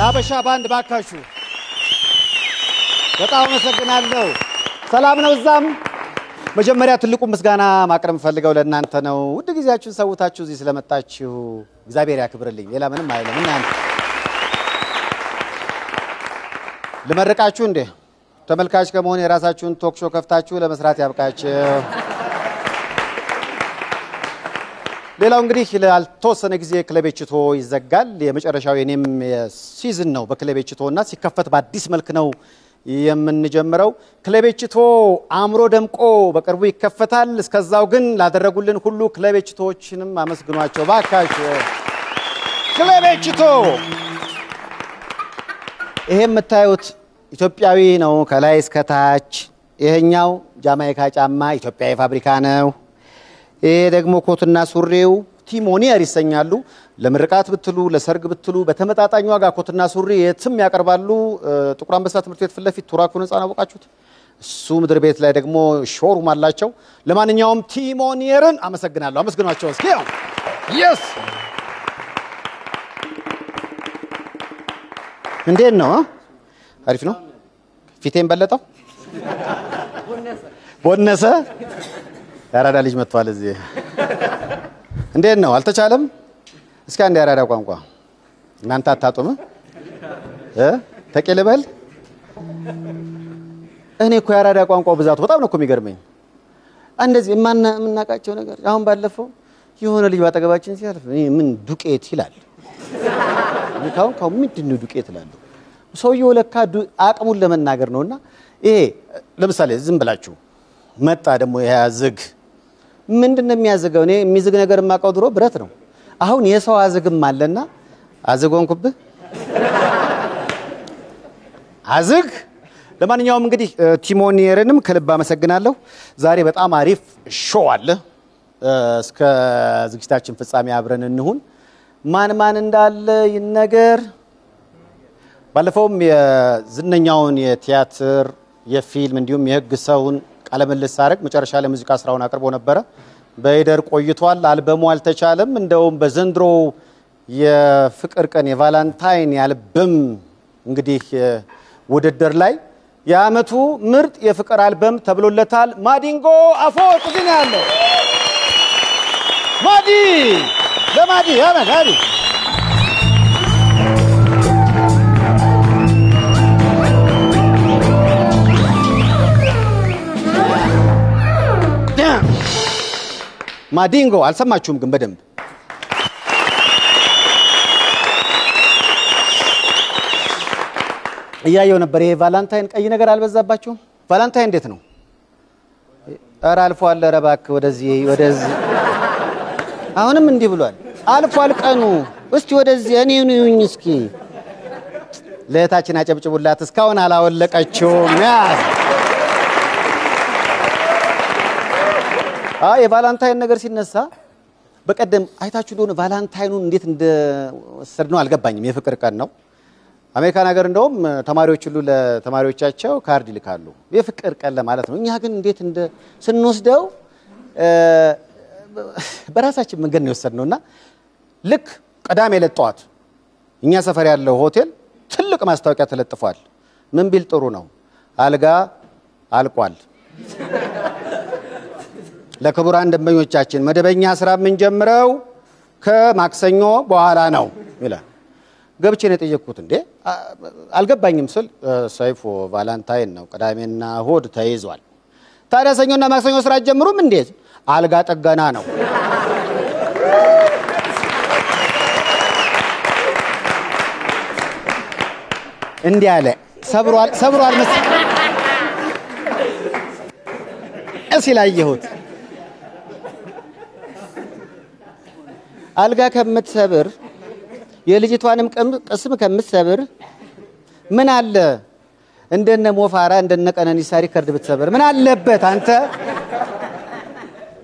ለአበሻ ባንድ ባካችሁ በጣም አመሰግናለሁ። ሰላም ነው እዛም። መጀመሪያ ትልቁ ምስጋና ማቅረብ ፈልገው ለእናንተ ነው። ውድ ጊዜያችሁን ሰውታችሁ እዚህ ስለመጣችሁ እግዚአብሔር ያክብርልኝ። ሌላ ምንም አይደለም። እናንተ ለመረቃችሁ እንዴ ተመልካች ከመሆን የራሳችሁን ቶክ ሾው ከፍታችሁ ለመስራት ያብቃችሁ። ሌላው እንግዲህ ለአልተወሰነ ጊዜ ክለቤችቶ ይዘጋል። የመጨረሻው የኔም ሲዝን ነው በክለቤችቶና ሲከፈት በአዲስ መልክ ነው የምንጀምረው። ክለቤችቶ አምሮ ደምቆ በቅርቡ ይከፈታል። እስከዛው ግን ላደረጉልን ሁሉ ክለቤችቶችንም አመስግኗቸው ባካችሁ። ክለቤችቶ ይሄ የምታዩት ኢትዮጵያዊ ነው ከላይ እስከ ታች። ይሄኛው ጃማይካ ጫማ ኢትዮጵያዊ ፋብሪካ ነው። ይሄ ደግሞ ኮትና ሱሪው ቲሞኒየር ይሰኛሉ። ለምርቃት ብትሉ ለሰርግ ብትሉ በተመጣጣኝ ዋጋ ኮትና ሱሪ የትም ያቀርባሉ። ጥቁር አንበሳ ትምህርት ቤት ፊት ለፊት ቱራኩን ህንጻ አወቃችሁት? እሱ ምድር ቤት ላይ ደግሞ ሾሩም አላቸው። ለማንኛውም ቲሞኒየርን አመሰግናለሁ። አመስግኗቸው እስኪ። የስ እንዴት ነው? አሪፍ ነው። ፊቴን በለጠው ቦነሰ ያራዳ ልጅ መጥቷል እዚህ። እንዴት ነው? አልተቻለም? እስኪ አንድ ያራዳ ቋንቋ እናንተ አታጡም? ተቀልበል። እኔ እኮ ያራዳ ቋንቋው ብዛቱ በጣም ነው እኮ የሚገርመኝ። እንደዚህ የምናቃቸው ነገር አሁን ባለፈው የሆነ ልጅ ባጠገባችን ሲያልፍ ምን ዱቄት ይላል። ካው ምንድን ነው ዱቄት ይላል? ሰውየው ለካ አቅሙን ለመናገር ነውና ይሄ ለምሳሌ ዝም ብላችሁ መጣ ደግሞ ያዝግ ምንድነው የሚያዝገው? እኔ የሚዝግ ነገር የማውቀው ድሮ ብረት ነው። አሁን የሰው አዝግም አለና አዝጎንኩብህ አዝግ። ለማንኛውም እንግዲህ ቲሞኒየርንም ከልብ አመሰግናለሁ። ዛሬ በጣም አሪፍ ሾው አለ። እስከ ዝግጅታችን ፍጻሜ አብረን እንሁን። ማን እንዳለ ይነገር። ባለፈውም የዝነኛውን የቲያትር የፊልም እንዲሁም የህግ ሰውን ቃለመልስ አረግ መጨረሻ ላይ ሙዚቃ ስራውን አቅርቦ ነበር። በይደር ቆይቷል። አልበሙ አልተቻለም። እንደውም በዘንድሮ የፍቅር ቀን የቫላንታይን አልበም እንግዲህ ውድድር ላይ የአመቱ ምርጥ የፍቅር አልበም ተብሎለታል። ማዲንጎ አፈወርቅ ግን ያለው ማዲ ለማዲ ያመናሪ ማዲንጎ አልሰማችሁም ግን በደንብ እያየው ነበር። ይሄ ቫላንታይን ቀይ ነገር አልበዛባችሁም? ቫላንታይን እንዴት ነው? ኧረ አልፏል። ኧረ እባክህ ወደዚህ አሁንም እንዲህ ብሏል። አልፏል ቀኑ። እስቲ ወደዚህ እኔን ይሁኝ እስኪ። ለእህታችን አጨብጭቡላት። እስካሁን አላወለቀችውም። የቫላንታይን ነገር ሲነሳ በቀደም አይታችሁ እንደሆነ ቫላንታይኑን እንዴት እንደወሰድነው አልገባኝም። የፍቅር ቀን ነው። አሜሪካን ሀገር እንደውም ተማሪዎች ሁሉ ለተማሪዎቻቸው ካርድ ይልካሉ የፍቅር ቀን ለማለት ነው። እኛ ግን እንዴት ስንወስደው በራሳችን መንገድ ነው የወሰድነውና ልክ ቀዳሜ ለጧት እኛ ሰፈር ያለው ሆቴል ትልቅ ማስታወቂያ ተለጥፏል። ምን ቢል ጥሩ ነው? አልጋ አልቋል። ለክቡራን ደንበኞቻችን መደበኛ ስራ የምንጀምረው ከማክሰኞ በኋላ ነው ይላል። ገብቼ ነው የጠየቅኩት። እንዴ አልገባኝም ስል ሰይፉ ቫላንታይን ነው ቅዳሜና እሁድ ተይዟል። ታዲያ ሰኞና ማክሰኞ ስራ ጀምሩም እንዴ? አልጋ ጠገና ነው። እንዲህ አለ። ሰብሯል መሰለኝ ሲላየሁት አልጋ ከምትሰብር የልጅቷንም ቅስም ከምትሰብር ምን አለ እንደነ ሞፋራ እንደነ ቀነኒሳ ሪከርድ ብትሰብር ምን አለበት አንተ?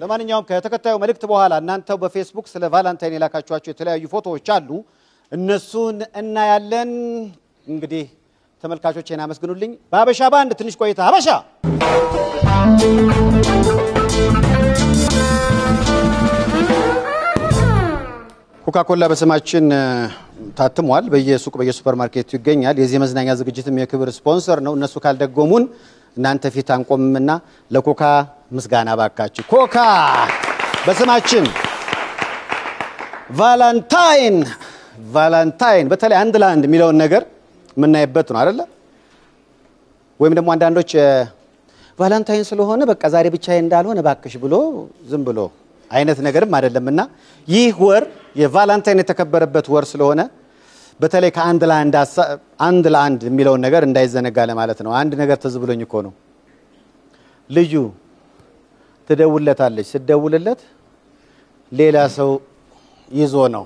ለማንኛውም ከተከታዩ መልእክት በኋላ እናንተው በፌስቡክ ስለ ቫላንታይን የላካችኋቸው የተለያዩ ፎቶዎች አሉ። እነሱን እናያለን። እንግዲህ ተመልካቾቼን አመስግኑልኝ። በአበሻ ባንድ ትንሽ ቆይታ አበሻ ኮካኮላ በስማችን ታትሟል በየሱቅ በየሱፐርማርኬቱ ይገኛል የዚህ መዝናኛ ዝግጅትም የክብር ስፖንሰር ነው እነሱ ካልደጎሙን እናንተ ፊት አንቆምምና ለኮካ ምስጋና ባካችሁ ኮካ በስማችን ቫላንታይን በተለይ አንድ ለአንድ የሚለውን ነገር ምናይበት ነው አይደለ ወይም ደግሞ አንዳንዶች ቫላንታይን ስለሆነ በቃ ዛሬ ብቻዬን እንዳልሆነ ባክሽ ብሎ ዝም ብሎ አይነት ነገርም አይደለምና ይህ ወር የቫላንታይን የተከበረበት ወር ስለሆነ በተለይ ከአንድ ለአንድ የሚለውን ነገር እንዳይዘነጋ ለማለት ነው አንድ ነገር ተዝብሎኝ እኮ ነው ልጁ ትደውልለታለች ስደውልለት ሌላ ሰው ይዞ ነው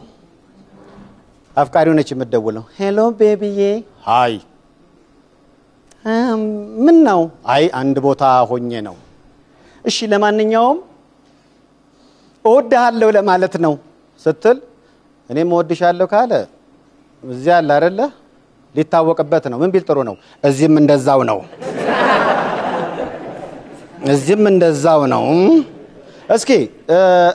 አፍቃሪው ነች የምትደውለው ሄሎ ቤቢዬ ሃይ ምን ነው አይ አንድ ቦታ ሆኜ ነው እሺ ለማንኛውም እወድሃለሁ ለማለት ነው ስትል እኔም እወድሻለሁ ካለ እዚያ አለ አይደለ ሊታወቅበት ነው ምን ቢል ጥሩ ነው እዚህም እንደዛው ነው እስኪ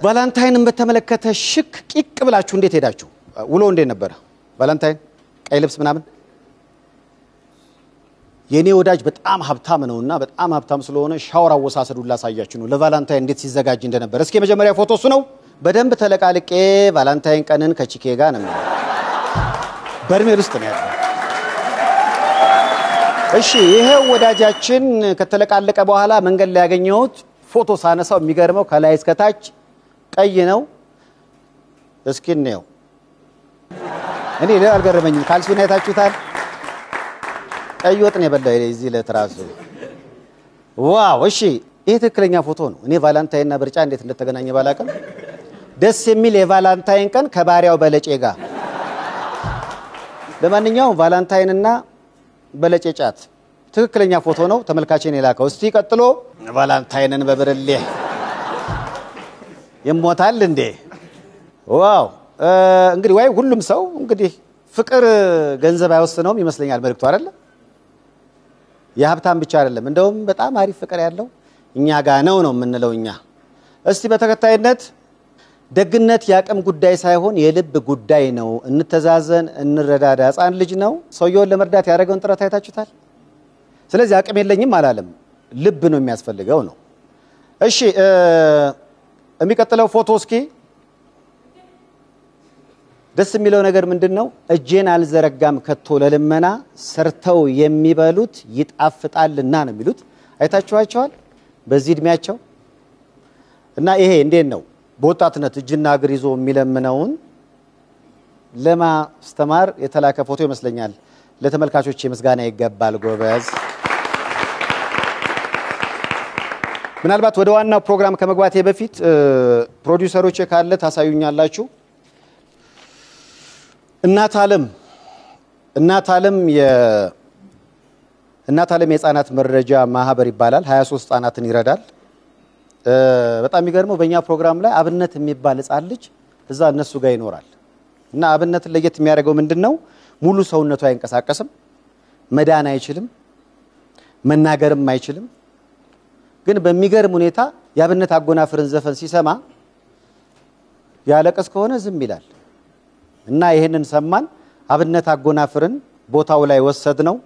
ቫላንታይንን በተመለከተ ሽክ ቂቅ ብላችሁ እንዴት ሄዳችሁ ውሎ እንዴት ነበር ቫላንታይን ቀይ ልብስ ምናምን የኔ ወዳጅ በጣም ሀብታም ነውና በጣም ሀብታም ስለሆነ ሻወር አወሳሰዱን ላሳያችሁ ነው ለቫላንታይን እንዴት ሲዘጋጅ እንደነበር እስኪ መጀመሪያ ፎቶ እሱ ነው በደንብ ተለቃልቄ ቫላንታይን ቀንን ከቺኬ ጋር ነው በርሜል ውስጥ ነው ያለው እሺ ይሄ ወዳጃችን ከተለቃለቀ በኋላ መንገድ ላይ ያገኘሁት ፎቶ ሳነሳው የሚገርመው ከላይ እስከ ታች ቀይ ነው እስኪ ነው እኔ ሌላ አልገረመኝም ካልሲውን አይታችሁታል ቀይ ወጥ ነው የበላው እዚህ ለትራሱ ዋው እሺ ይሄ ትክክለኛ ፎቶ ነው እኔ ቫላንታይንና ብርጫ እንዴት እንደተገናኘ ባላቀም ደስ የሚል የቫላንታይን ቀን ከባሪያው በለጬ ጋር ለማንኛውም ቫላንታይንና በለጬ ጫት ትክክለኛ ፎቶ ነው ተመልካቼን የላከው እስቲ ቀጥሎ ቫላንታይንን በብርሌ ይሞታል እንዴ ዋው እንግዲህ ወይ ሁሉም ሰው እንግዲህ ፍቅር ገንዘብ አይወስነውም ይመስለኛል መልክቱ አይደለ የሀብታም ብቻ አይደለም እንደውም በጣም አሪፍ ፍቅር ያለው እኛ ጋር ነው የምንለው እኛ እስቲ በተከታይነት ደግነት ያቀም ጉዳይ ሳይሆን የልብ ጉዳይ ነው እንተዛዘን እንረዳዳ ህፃን ልጅ ነው ሰውየውን ለመርዳት ያደረገውን ጥረት አይታችሁታል ስለዚህ አቅም የለኝም አላለም ልብ ነው የሚያስፈልገው ነው እሺ የሚቀጥለው ፎቶ እስኪ ደስ የሚለው ነገር ምንድነው እጄን አልዘረጋም ከቶ ለልመና ሰርተው የሚበሉት ይጣፍጣልና ነው የሚሉት አይታችኋቸዋል በዚህ እድሜያቸው እና ይሄ እንዴት ነው በወጣትነት እጅና እግር ይዞ የሚለምነውን ለማስተማር የተላከ ፎቶ ይመስለኛል ለተመልካቾች ምስጋና ይገባል ጎበዝ ምናልባት ወደ ዋናው ፕሮግራም ከመግባቴ በፊት ፕሮዲዩሰሮች ካለ ታሳዩኛላችሁ እናት ዓለም የህፃናት መረጃ ማህበር ይባላል 23 ህፃናትን ይረዳል በጣም የሚገርመው በእኛ ፕሮግራም ላይ አብነት የሚባል ህፃን ልጅ እዛ እነሱ ጋር ይኖራል እና አብነትን ለየት የሚያደርገው ምንድነው ሙሉ ሰውነቱ አይንቀሳቀስም መዳን አይችልም መናገርም አይችልም ግን በሚገርም ሁኔታ ያብነት አጎናፍርን ዘፈን ሲሰማ ያለቀስ ከሆነ ዝም ይላል እና ይሄንን ሰማን አብነት አጎናፍርን ቦታው ላይ ወሰድነው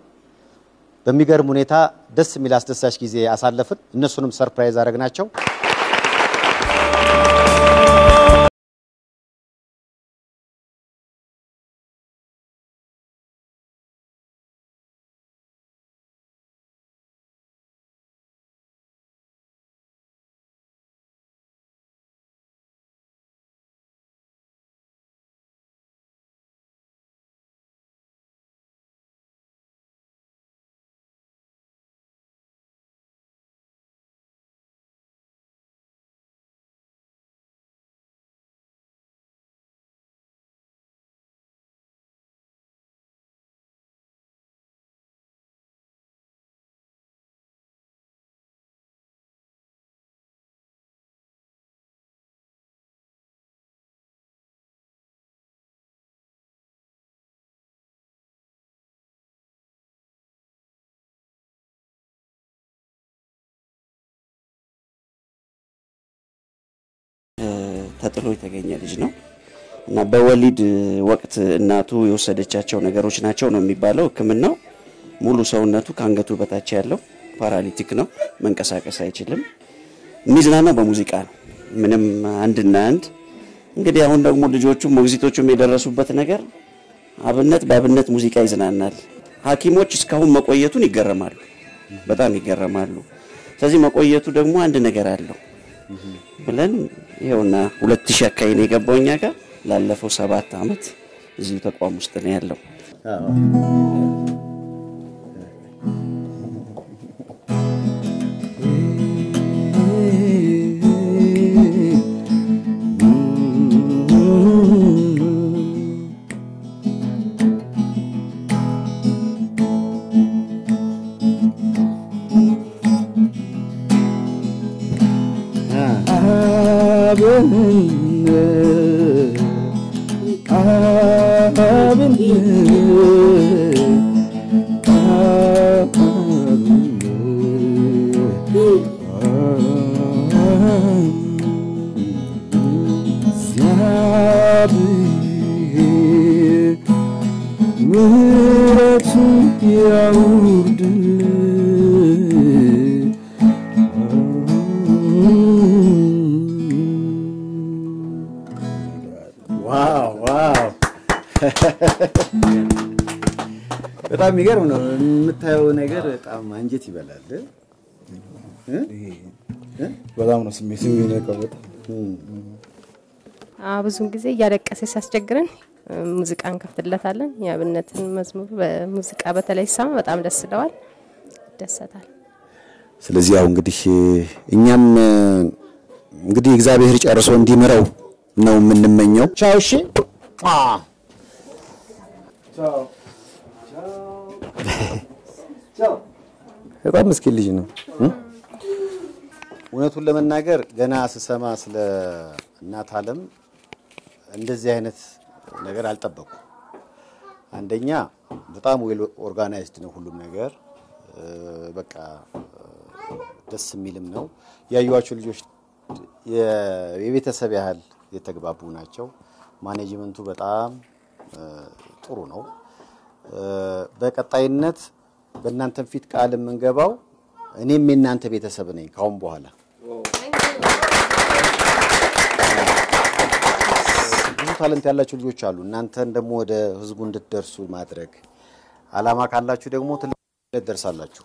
በሚገርም ሁኔታ ደስ የሚል አስደሳች ጊዜ አሳለፍን እነሱንም ሰርፕራይዝ አደረግናቸው ተጥሎ የተገኘ ልጅ ነው እና በወሊድ ወቅት እናቱ የወሰደቻቸው ነገሮች ናቸው ነው የሚባለው ህክምናው ሙሉ ሰውነቱ ካንገቱ በታች ያለው ፓራሊቲክ ነው መንቀሳቀስ አይችልም ሚዝናናው በሙዚቃ ነው ምንም አንድና አንድ እንግዲህ አሁን ደግሞ ልጆቹ ሞግዚቶቹም የደረሱበት ነገር አብነት በአብነት ሙዚቃ ይዝናናል ሐኪሞች እስካሁን መቆየቱን ይገረማሉ በጣም ይገረማሉ ስለዚህ መቆየቱ ደግሞ አንድ ነገር አለው ብለን ይሄውና 2000 አካባቢ ነው የገባውኛ ጋር ላለፈው 7 አመት እዚሁ ተቋም ውስጥ ነው ያለው በጣም ይገርም ነው የምታየው ነገር በጣም አንጀት ይበላል በጣም ነው ስሜት የሚነቀው ብዙን ጊዜ ያለቀሰ ሲያስቸግረን ሙዚቃን ከፍትለታለን ያብነትን መዝሙር በሙዚቃ በተለይ ሰማ በጣም ደስ ይለዋል ደስታል ስለዚህ ያው እንግዲህ እኛም እንግዲህ እግዚአብሔር ጨርሶ እንዲምረው ነው የምንመኘው ቻው እሺ ቻው ቻው በጣም ምስኪን ልጅ ነው እውነቱን ለመናገር ገና ስሰማ ስለ እናት ዓለም እንደዚህ አይነት ነገር አልጠበቁም አንደኛ በጣም ዌል ኦርጋናይዝድ ነው ሁሉም ነገር በቃ ደስ የሚልም ነው ያዩዋቸው ልጆች የቤተሰብ ያህል የተግባቡ ናቸው ማኔጅመንቱ በጣም ጥሩ ነው በቀጣይነት በእናንተ ፊት ቃል መንገባው እኔም የናንተ ቤተሰብ ነኝ ካሁን በኋላ ብዙ ታለንት ያላችሁ ልጆች አሉ እናንተን ደግሞ ወደ ህዝቡ እንድትደርሱ ማድረግ አላማ ካላችሁ ደግሞ ትደርሳላችሁ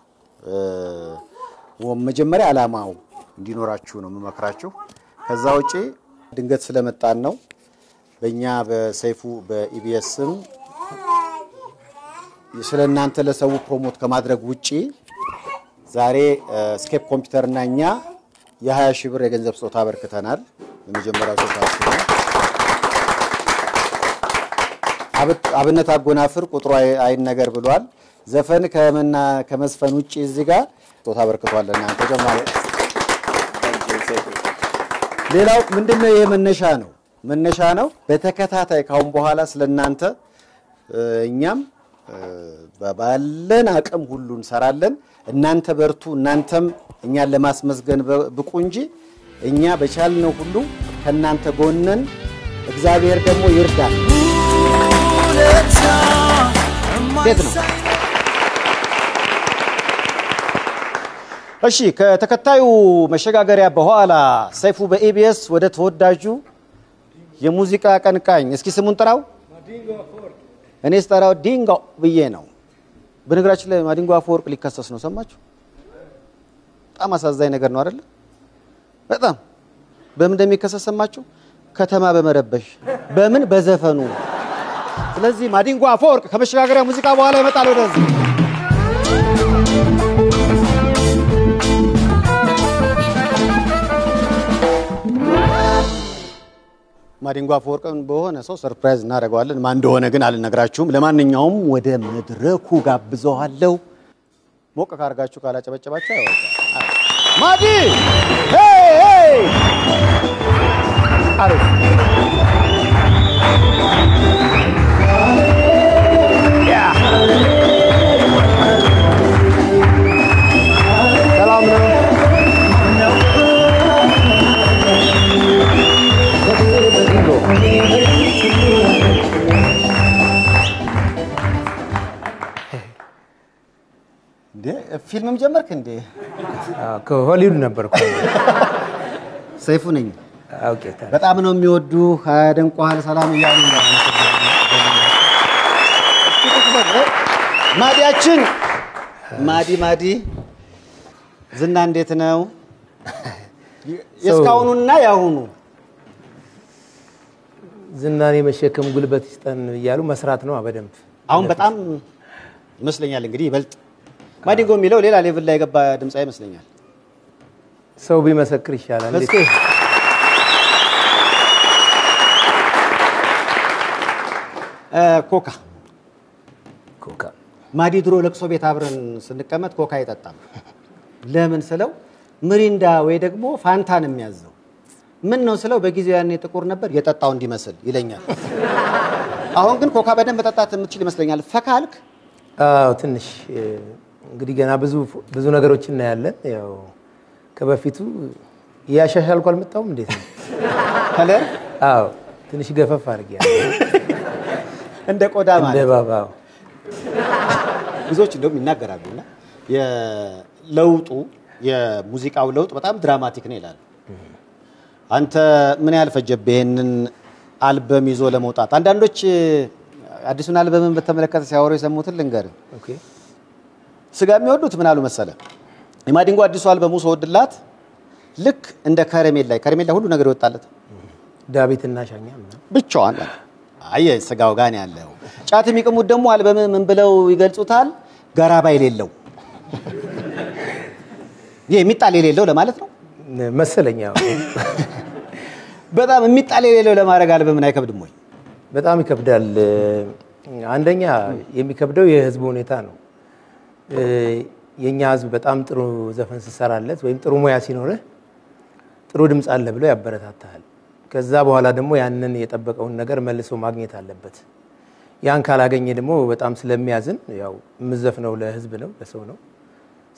ወመጀመሪያ አላማው እንዲኖራችሁ ነው መመክራችሁ ከዛ ውጪ ድንገት ስለመጣን ነው በእኛ በሰይፉ በኢቢኤስም ስለናንተ ለሰው ፕሮሞት ከማድረግ ውጪ ዛሬ ስኬፕ ኮምፒውተርና እኛ የ20 ሺህ ብር የገንዘብ ስጦታ አበርክተናል በመጀመሪያው ስጦታችን አብነት አጎናፍር ቁጥሩ አይን ነገር ብሏል ዘፈን ከመዝፈን ውጪ እዚህ ጋር ስጦታ አበርክቷልና ተጀማሪ ሌላው ምንድነው ይሄ መነሻ ነው በተከታታይ ካሁን በኋላ ስለናንተ እኛም ባለን አቅም ሁሉ እንሰራለን እናንተ በርቱ እናንተም እኛን ለማስመስገን ብቁ እንጂ እኛ በቻልነው ሁሉ ከናንተ ጎነን እግዚአብሔር ደግሞ ይርዳል ዴት ነው እሺ ከተከታዩ መሸጋገሪያ በኋላ ሰይፉ በኢቢኤስ ወደ ተወዳጁ የሙዚቃ ቀንቃኝ እስኪ ስሙን ጥራው ማዲንጎ አፈወርቅ እኔ ስጠራው ዲንጎ ብዬ ነው በነገራችን ላይ ማዲንጎ አፈወርቅ ሊከሰስ ነው ሰማችሁ በጣም አሳዛኝ ነገር ነው አይደል በጣም በምን እንደሚከሰስ ሰማችሁ ከተማ በመረበሽ በምን በዘፈኑ ስለዚህ ማዲንጎ አፈወርቅ ከመሸጋገሪያ ሙዚቃ በኋላ ይመጣል ወደዚህ ማዲንጎ አፈወርቅን በሆነ ሰው ሰርፕራይዝ እናደርጋለን ማን እንደሆነ ግን አልነግራችሁም ለማንኛውም ወደ መድረኩ ጋብዘዋለሁ ሞቅ ካርጋችሁ ካላጨበጨባችሁ አይወጣ ማዲ ሄይ አሪፍ ያ ሰላም ነው እንዴ ፊልምም ጀመርክ እንዴ? ከሆሊውድ ነበርኩ። ሰይፉ ነኝ። ኦኬ ታዲያ በጣም ነው የሚወዱ አደንቋል ሰላም እያሉ ነው። ማዲያችን ማዲ ዝና እንዴት ነው? የስካውኑና ያሁኑ ዝናኔ መሸከም ጉልበት ይስጠን እያሉ መስራት ነው በደንብ። አሁን በጣም ይመስለኛል እንግዲህ ይበልጥ ማዲንጎ የሚለው ሌላ ሌቭል ላይ የገባ ድምጻ ይመስለኛል። ሰው ቢመሰክር ይሻላል። እስኪ ኮካ ማዲ ድሮ ለቅሶ ቤት አብረን ስንቀመጥ ኮካ አይጠጣም። ለምን ስለው ምሪንዳ ወይ ደግሞ ፋንታን የሚያዘው ምን ነው ስለው በጊዜው ያኔ ጥቁር ነበር የጠጣው እንዲመስል ይለኛል። አሁን ግን ኮካ በደንብ መጠጣት የምትችል ይመስለኛል። ፈካልክ? አዎ ትንሽ እንግዲህ ገና ብዙ ነገሮች እናያለን። ያው ከበፊቱ ያሻሻልኩ አልመጣሁም። እንዴት ነው ከለር? አዎ ትንሽ ገፈፍ አድርጌያለሁ። እንደ ቆዳ ማለት እንደ ባባው ብዙዎች እንደውም ይናገራሉና የለውጡ የሙዚቃው ለውጥ በጣም ድራማቲክ ነው ይላሉ። አንተ ምን ያህል ፈጀብህ ይሄንን አልበም ይዞ ለመውጣት? አንዳንዶች አዲሱን አልበምን በተመለከተ ሲያወሩ የሰሙትን ልንገር። ኦኬ ስጋ የሚወዱት ምን አሉ መሰለ? የማዲንጎ አዲሱ አልበሙ ሰወድላት ልክ እንደ ከረሜላ ሁሉ ነገር ይወጣለት ዳዊትና ሻኛ ብቻዋን አየ ስጋው ጋር ያለው ጫት የሚቀሙት ደግሞ አልበም ምን ብለው ይገልጹታል? ገራባ የሌለው የሚጣል የሌለው ለማለት ነው መሰለኛው። በጣም የሚጣል የሌለው ለማድረግ አልበምን አይከብድም ወይ? በጣም ይከብዳል። አንደኛ የሚከብደው የህዝቡ ሁኔታ ነው። የኛ ህዝብ በጣም ጥሩ ዘፈን ሲሰራለት ወይም ጥሩ ሙያ ሲኖርህ ጥሩ ድምጽ አለ ብሎ ያበረታታል። ከዛ በኋላ ደግሞ ያንን የጠበቀውን ነገር መልሶ ማግኘት አለበት። ያን ካላገኘ ደግሞ በጣም ስለሚያዝን ያው የምዘፍነው ለህዝብ ነው ለሰው ነው።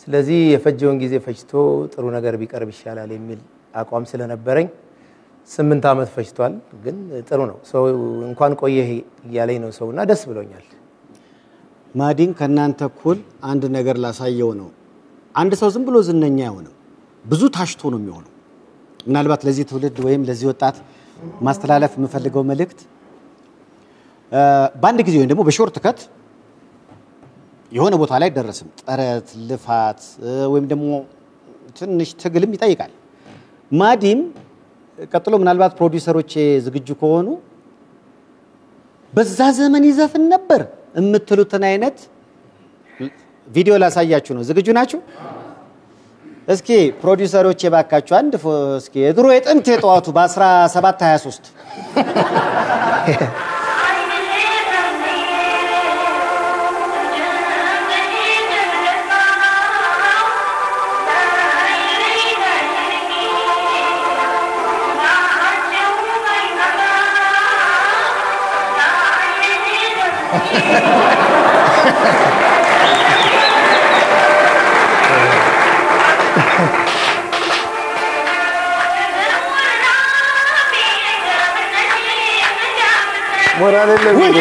ስለዚህ የፈጀውን ጊዜ ፈጅቶ ጥሩ ነገር ቢቀርብ ይሻላል የሚል አቋም ስለነበረኝ 8 አመት ፈጅቷል። ግን ጥሩ ነው። ሰው እንኳን ቆየህ እያለኝ ነው ሰውና ደስ ብሎኛል። ማዲን ከናንተ እኩል አንድ ነገር ላሳየው ነው። አንድ ሰው ዝም ብሎ ዝነኛ አይሆንም፣ ብዙ ታሽቶ ነው የሚሆነው። ምናልባት ለዚህ ትውልድ ወይም ለዚህ ወጣት ማስተላለፍ የምፈልገው መልእክት በአንድ ጊዜ ወይም ደግሞ በሾርት ከት የሆነ ቦታ ላይ ደረስም ጥረት ልፋት ወይም ደግሞ ትንሽ ትግልም ይጠይቃል። ማዲም ቀጥሎ ምናልባት ፕሮዲዩሰሮች ዝግጁ ከሆኑ በዛ ዘመን ይዘፍን ነበር የምትሉትን አይነት ቪዲዮ ላሳያችሁ ነው። ዝግጁ ናችሁ? እስኪ ፕሮዲዩሰሮች የባካችሁ አንድ እስኪ የድሮ የጥንት የጠዋቱ በ1723 ሞራል የለም እንዴ?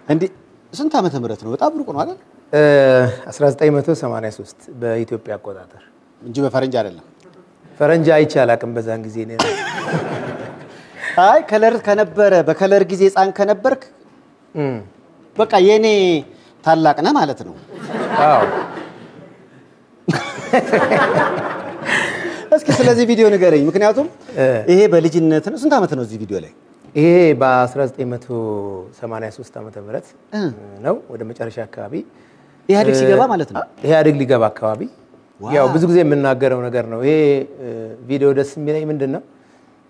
እንዴ ስንት ዓመተ ምህረት ነው? በጣም ሩቅ ነው አይደል? 1983 በኢትዮጵያ አቆጣጠር እንጂ በፈረንጅ አይደለም። ፈረንጅ አይቻል አቅም በዛን ጊዜ ነው። አይ ከለር ከነበረ በከለር ጊዜ ጻን ከነበርክ በቃ የኔ ታላቅ ነህ ማለት ነው። አዎ እስኪ ስለዚህ ቪዲዮ ንገረኝ። ምክንያቱም ይሄ በልጅነት ነው። ስንት ዓመት ነው እዚህ ቪዲዮ ላይ? ይሄ በ1983 ዓመተ ምህረት ነው ወደ መጨረሻ አካባቢ ኢህአዴግ ሲገባ ማለት ነው። ኢህአዴግ ሊገባ አካባቢ ያው ብዙ ጊዜ የምናገረው ነገር ነው። ይሄ ቪዲዮ ደስ የሚለኝ ምንድነው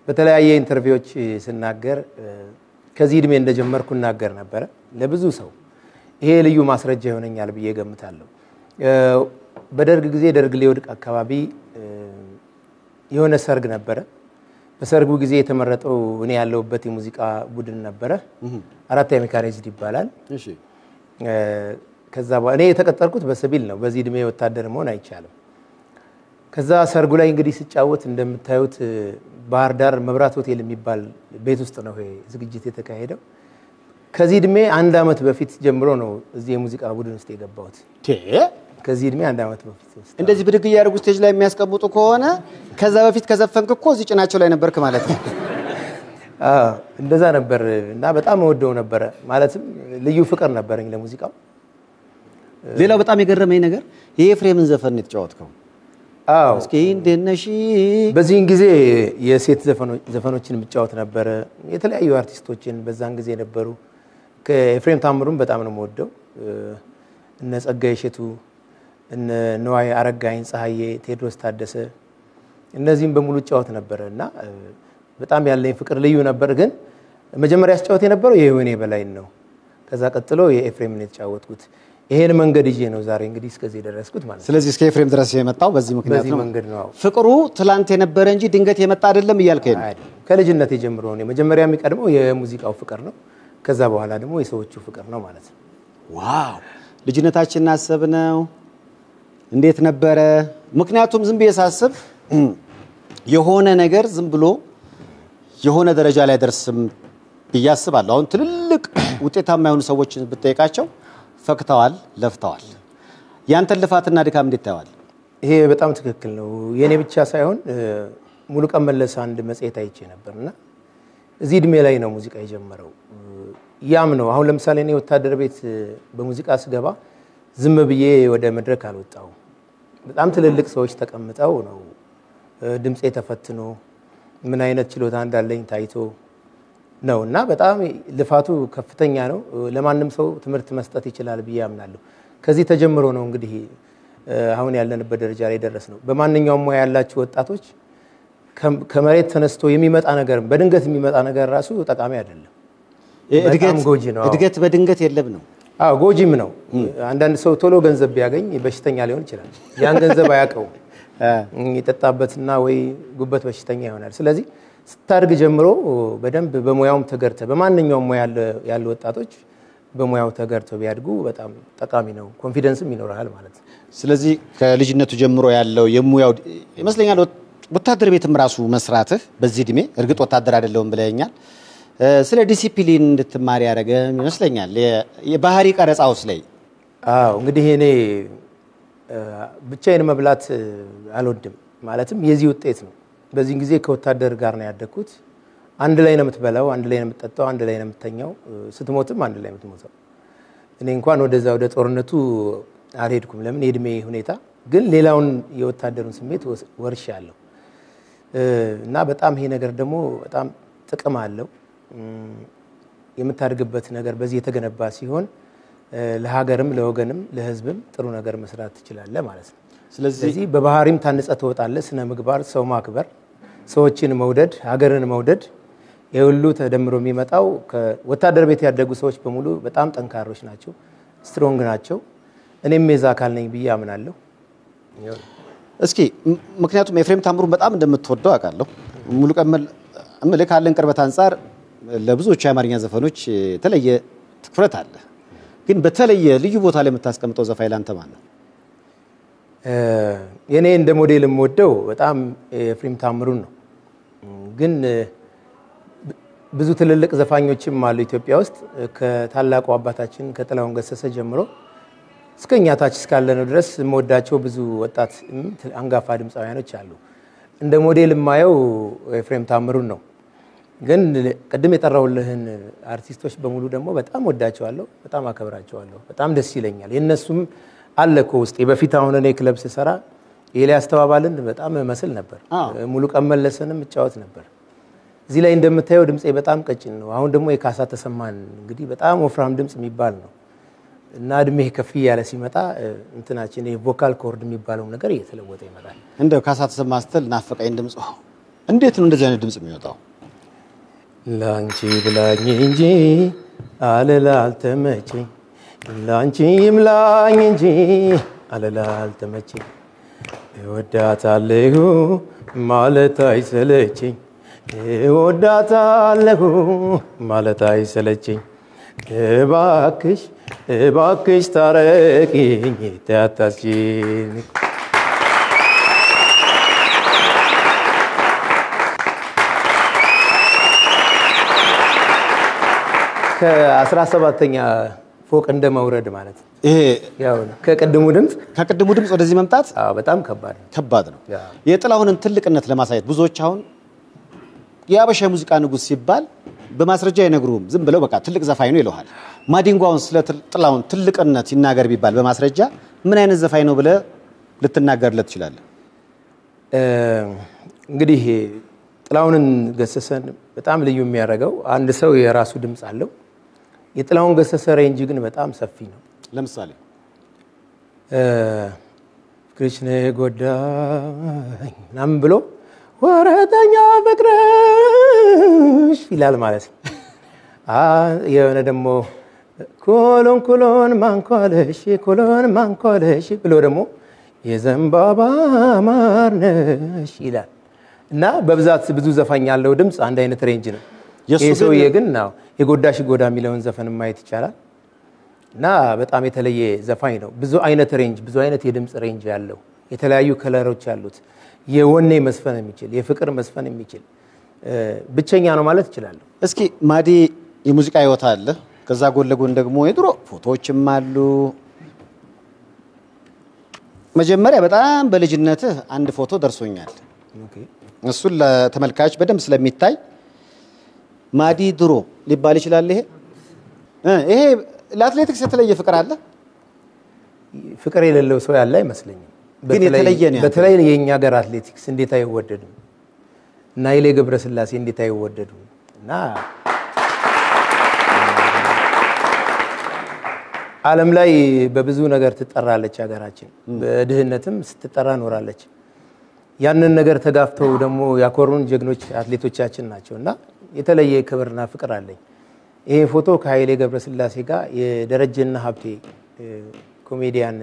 በተለያየ ኢንተርቪዎች ስናገር ከዚህ እድሜ እንደጀመርኩ እናገር ነበር ለብዙ ሰው። ይሄ ልዩ ማስረጃ ይሆነኛል ብዬ ገምታለሁ። በደርግ ጊዜ ደርግ ሊወድቅ አካባቢ የሆነ ሰርግ ነበረ። በሰርጉ ጊዜ የተመረጠው እኔ ያለውበት የሙዚቃ ቡድን ነበረ። አራተኛ ሜካናይዝድ ይባላል። እሺ ከዛ እኔ የተቀጠርኩት በሲቪል ነው። በዚህ እድሜ ወታደር መሆን አይቻልም። ከዛ ሰርጉ ላይ እንግዲህ ሲጫወት እንደምታዩት ባህር ዳር መብራት ሆቴል የሚባል ቤት ውስጥ ነው ይሄ ዝግጅት የተካሄደው። ከዚህ እድሜ 1 አመት በፊት ጀምሮ ነው እዚህ የሙዚቃ ቡድን ውስጥ የገባሁት። ከዚህ እድሜ 1 አመት በፊት እንደዚህ ብድግ እያደረጉ ስቴጅ ላይ የሚያስቀምጡ ከሆነ ከዛ በፊት ከዘፈንክ እኮ እዚህ ጭናቸው ላይ ነበርክ ማለት ነው። እንደዛ ነበር እና በጣም ወደው ነበር። ማለትም ልዩ ፍቅር ነበረኝ ለሙዚቃው። ሌላው በጣም የገረመኝ ነገር የኤፍሬምን ዘፈን ነው የተጫወትከው። እስኪ እንደነሺ በዚህን ጊዜ የሴት ዘፈኖችን የምጫወት ነበር። የተለያዩ አርቲስቶችን በዛን ጊዜ ነበሩ። ከኤፍሬም ታምሩን በጣም ነው የምወደው። እነ ጸጋዬ እሸቱ፣ እነ ነዋይ አረጋኝ፣ ፀሐዬ፣ ቴዎድሮስ ታደሰ እነዚህም በሙሉ ጫወት ነበር እና በጣም ያለኝ ፍቅር ልዩ ነበር። ግን መጀመሪያ ያስጫወት የነበረው የህይወኔ በላይ ነው። ከዛ ቀጥሎ የኤፍሬምን የተጫወትኩት። ይሄን መንገድ ይዤ ነው ዛሬ እንግዲህ እስከዚህ ደረስኩት ማለት ነው። ስለዚህ እስከ ኤፍሬም ድረስ የመጣው በዚህ ምክንያት ነው። በዚህ መንገድ ነው። ፍቅሩ ትላንት የነበረ እንጂ ድንገት የመጣ አይደለም እያልከኝ ነው? ከልጅነት ጀምሮ ነው። መጀመሪያ የሚቀድመው የሙዚቃው ፍቅር ነው። ከዛ በኋላ ደግሞ የሰዎቹ ፍቅር ነው ማለት ነው። ዋው! ልጅነታችንን አሰብነው እንዴት ነበረ? ምክንያቱም ዝም ብዬ ሳስብ የሆነ ነገር ዝም ብሎ የሆነ ደረጃ ላይ ደርስም ብዬ አስባለሁ። አሁን ትልልቅ ውጤታማ የሆኑ ሰዎችን ብትጠይቃቸው ፈክተዋል፣ ለፍተዋል። ያንተን ልፋትና ድካም እንዴት ታያዋል? ይሄ በጣም ትክክል ነው። የኔ ብቻ ሳይሆን ሙሉቀን መለሰ አንድ መጽሔት አይቼ ነበርና እዚህ እድሜ ላይ ነው ሙዚቃ የጀመረው። ያም ነው አሁን ለምሳሌ እኔ ወታደር ቤት በሙዚቃ ስገባ ዝም ብዬ ወደ መድረክ አልወጣው። በጣም ትልልቅ ሰዎች ተቀምጠው ነው ድምጼ ተፈትኖ ምን አይነት ችሎታ እንዳለኝ ታይቶ ነውና በጣም ልፋቱ ከፍተኛ ነው። ለማንም ሰው ትምህርት መስጠት ይችላል ብዬ አምናለሁ። ከዚህ ተጀምሮ ነው እንግዲህ አሁን ያለንበት ደረጃ ላይ ደረስነው። በማንኛውም ሙያ ያላችሁ ወጣቶች ከመሬት ተነስቶ የሚመጣ ነገር በድንገት የሚመጣ ነገር ራሱ ጠቃሚ አይደለም። በጣም ጎጂ ነው። እድገት በድንገት የለም ነው። ጎጂም ነው። አንዳንድ ሰው ቶሎ ገንዘብ ቢያገኝ በሽተኛ ሊሆን ይችላል። ያን ገንዘብ አያውቀው ይጠጣበትና ወይ ጉበት በሽተኛ ይሆናል። ስለዚህ ስታድግ ጀምሮ በደንብ በሙያውም ተገርተ በማንኛውም ሙያ ያሉ ወጣቶች በሙያው ተገርተው ቢያድጉ በጣም ጠቃሚ ነው። ኮንፊደንስም ይኖራል ማለት ነው። ስለዚህ ከልጅነቱ ጀምሮ ያለው የሙያው ይመስለኛል ወታደር ቤትም ራሱ መስራትህ በዚህ እድሜ እርግጥ ወታደር አይደለም ብለኛል። ስለ ዲሲፕሊን እንድትማር ያደረገ ይመስለኛል። የባህሪ ቀረጻውስ ላይ እንግዲህ እኔ ብቻዬን መብላት አልወድም። ማለትም የዚህ ውጤት ነው። በዚህ ጊዜ ከወታደር ጋር ነው ያደኩት። አንድ ላይ ነው የምትበላው፣ አንድ ላይ ነው የምትጠጣው፣ አንድ ላይ ነው የምትተኛው። ስትሞትም አንድ ላይ የምትሞተው። እኔ እንኳን ወደዛ ወደ ጦርነቱ አልሄድኩም። ለምን? የእድሜ ሁኔታ። ግን ሌላውን የወታደሩን ስሜት ወርሻለሁ እና በጣም ይሄ ነገር ደግሞ በጣም ጥቅም አለው። የምታድግበት ነገር በዚህ የተገነባ ሲሆን ለሀገርም ለወገንም ለሕዝብም ጥሩ ነገር መስራት ትችላለህ ማለት ነው። ስለዚህ በባህሪም ታንጸ ትወጣለህ። ስነ ምግባር፣ ሰው ማክበር፣ ሰዎችን መውደድ፣ ሀገርን መውደድ የሁሉ ተደምሮ የሚመጣው ከወታደር ቤት ያደጉ ሰዎች በሙሉ በጣም ጠንካሮች ናቸው፣ ስትሮንግ ናቸው። እኔም የዛ አካል ነኝ ብዬ አምናለሁ። እስኪ ምክንያቱም ኤፍሬም ታምሩን በጣም እንደምትወደው አውቃለሁ። ሙሉቀን መልክ ካለን ቅርበት አንፃር ለብዙዎች የአማርኛ ዘፈኖች የተለየ ትኩረት አለ። ግን በተለየ ልዩ ቦታ ላይ የምታስቀምጠው ዘፋኝ ላንተ ማን ነው? የኔ እንደ ሞዴል የምወደው በጣም ኤፍሬም ታምሩን ነው። ግን ብዙ ትልልቅ ዘፋኞችም አሉ ኢትዮጵያ ውስጥ ከታላቁ አባታችን ከጥላሁን ገሰሰ ጀምሮ እስከኛ ታች እስካለነው ድረስ የምወዳቸው ብዙ ወጣት አንጋፋ ድምፃውያኖች አሉ። እንደ ሞዴል የማየው ኤፍሬም ታምሩን ነው። ግን ቀደም የጠራውልህን አርቲስቶች በሙሉ ደግሞ በጣም ወዳቸዋለሁ፣ በጣም አከብራቸዋለሁ፣ በጣም ደስ ይለኛል። የነሱም አለኮ ውስጥ በፊት አሁን እኔ ክለብ ስሰራ ኤልያስ ተባባልን በጣም መስል ነበር። ሙሉቀን መለሰንም እጫወት ነበር። እዚህ ላይ እንደምታየው ድምጼ በጣም ቀጭን ነው። አሁን ደግሞ የካሳ ተሰማን እንግዲህ በጣም ወፍራም ድምጽ የሚባል ነው እና እድሜ ከፍ ያለ ሲመጣ እንትናችን የቮካል ኮርድ የሚባለው ነገር እየተለወጠ ይመጣል። እንደው ካሳ ተሰማ ስትል ናፈቀኝ ድምጽ። እንዴት ነው እንደዚህ አይነት ድምጽ የሚወጣው? ላንቺ ብላኝ እንጂ አልላልተመቸኝ፣ ላንቺ ይምላኝ እንጂ አልላልተመቸኝ፣ እወዳታለሁ ማለት አይሰለቸኝ፣ እወዳታለሁ ማለት አይሰለቸኝ እባክሽ እባክሽ ታረቂኝ ታታስቺኝ ከ17ኛ ፎቅ እንደመውረድ ማለት ይሄ ያው ከቅድሙ ድምጽ ወደዚህ መምጣት በጣም ከባድ ነው። የጥላሁንን ትልቅነት ለማሳየት ብዙዎች አሁን የአበሻ ሙዚቃ ንጉስ ሲባል በማስረጃ አይነግሩም። ዝም ብለው በቃ ትልቅ ዘፋኝ ነው ይለዋል። ማዲንጓውን ስለ ጥላሁን ትልቅነት ይናገር ቢባል በማስረጃ ምን አይነት ዘፋኝ ነው ብለ ልትናገርለት ትችላለህ? እንግዲህ ጥላሁንን ገሰሰን በጣም ልዩ የሚያደርገው አንድ ሰው የራሱ ድምጽ አለው። የጥላሁን ገሰሰ ሬንጅ ግን በጣም ሰፊ ነው። ለምሳሌ ፍቅርሽን ጎዳኝ ምናምን ብሎ ወረተኛ ፍቅርሽ ይላል ማለት ነው። የሆነ ደግሞ ኮሎን ማንኳለሽ ብሎ ደግሞ የዘንባባ ማርነሽ ይላል እና በብዛት ብዙ ዘፋኝ ያለው ድምጽ አንድ አይነት ሬንጅ ነው። የሰውዬ ግን ነው የጎዳሽ ጎዳ የሚለውን ዘፈን ማየት ይቻላል እና በጣም የተለየ ዘፋኝ ነው። ብዙ አይነት ሬንጅ ብዙ አይነት የድምጽ ሬንጅ ያለው የተለያዩ ከለሮች ያሉት የወኔ መስፈን የሚችል የፍቅር መስፈን የሚችል ብቸኛ ነው ማለት ይችላል። እስኪ ማዲ የሙዚቃ ህይወት አለ፣ ከዛ ጎን ለጎን ደግሞ የድሮ ፎቶዎችም አሉ። መጀመሪያ በጣም በልጅነትህ አንድ ፎቶ ደርሶኛል። እሱን ለተመልካች በደንብ ስለሚታይ ማዲ ድሮ ሊባል ይችላል። ይሄ ለአትሌቲክስ የተለየ ፍቅር አለ? ፍቅር የሌለው ሰው ያለ አይመስለኝም። ግን የተለየ ነው። በተለይ የኛ ሀገር አትሌቲክስ እንዴት አይወደድም እና ኃይሌ ገብረስላሴ እንዴት አይወደዱም እና ዓለም ላይ በብዙ ነገር ትጠራለች ሀገራችን። በድህነትም ስትጠራ ኖራለች። ያንን ነገር ተጋፍተው ደግሞ ያኮሩን ጀግኖች አትሌቶቻችን ናቸውና የተለየ ክብርና ፍቅር አለኝ። ይሄ ፎቶ ከኃይሌ ገብረስላሴ ጋር የደረጀና ሀብቴ ኮሜዲያን